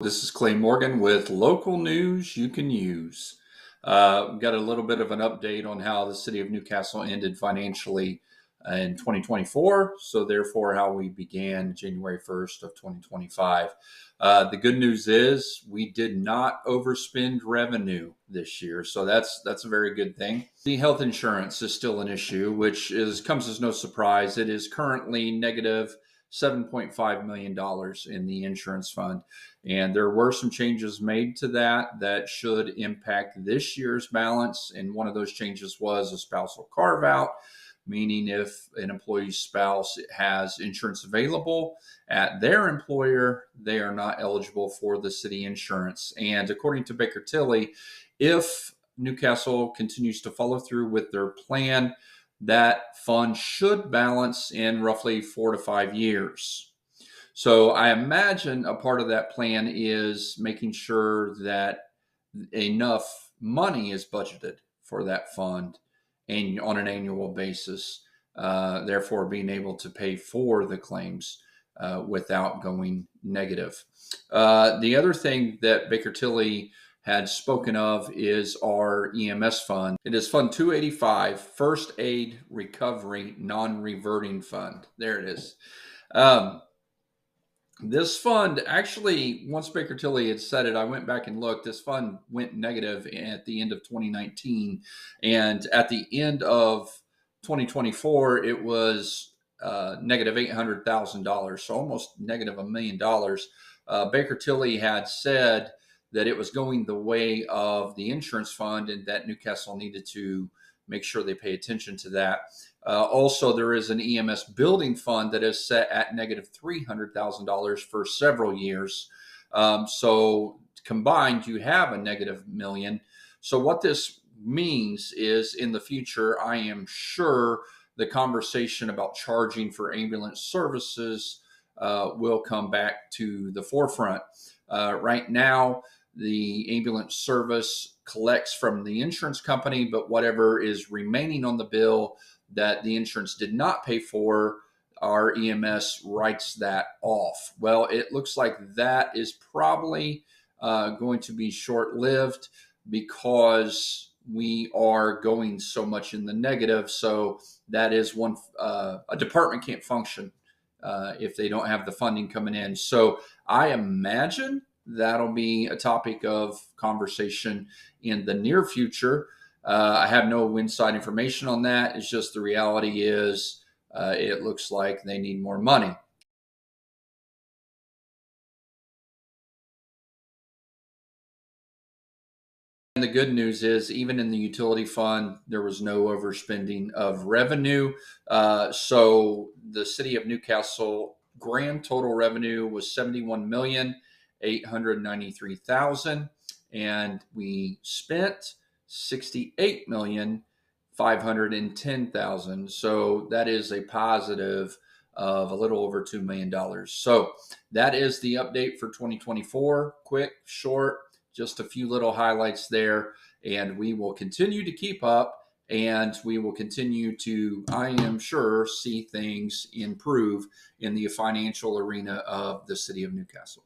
This is Clay Morgan with local news you can use. We've got a little bit of an update on how the city of Newcastle ended financially in 2024. So therefore, how we began January 1st of 2025. The good news is we did not overspend revenue this year. So that's a very good thing. The health insurance is still an issue, which comes as no surprise. It is currently negative $7.5 million in the insurance fund. And there were some changes made to that should impact this year's balance. And one of those changes was a spousal carve out, meaning if an employee's spouse has insurance available at their employer, they are not eligible for the city insurance. And according to Baker Tilly, if Newcastle continues to follow through with their plan, that fund should balance in roughly 4 to 5 years. So I imagine a part of that plan is making sure that enough money is budgeted for that fund and on an annual basis, therefore being able to pay for the claims without going negative. The other thing that Baker Tilly had spoken of is our EMS fund. It is Fund 285, First Aid Recovery Non-Reverting Fund. There it is. This fund actually, once Baker Tilly had said it, I went back and looked. This fund went negative at the end of 2019. And at the end of 2024, it was negative $800,000, so almost negative $1 million. Baker Tilly had said that it was going the way of the insurance fund and that Newcastle needed to make sure they pay attention to that. Also, there is an EMS building fund that is set at negative $300,000 for several years. So combined, you have a negative $1 million. So what this means is in the future, I am sure the conversation about charging for ambulance services will come back to the forefront. Right now, the ambulance service collects from the insurance company, but whatever is remaining on the bill that the insurance did not pay for, our EMS writes that off. Well, it looks like that is probably going to be short-lived because we are going so much in the negative. So that is one, a department can't function if they don't have the funding coming in. So I imagine that'll be a topic of conversation in the near future. I have no inside information on that. It's just the reality is it looks like they need more money. And the good news is, even in the utility fund, there was no overspending of revenue. So the city of Newcastle grand total revenue was $71,893,000, and we spent $68,510,000. So that is a positive of a little over $2 million. So that is the update for 2024. Quick, short, just a few little highlights there, and we will continue to keep up, and we will continue to, I am sure, see things improve in the financial arena of the city of Newcastle.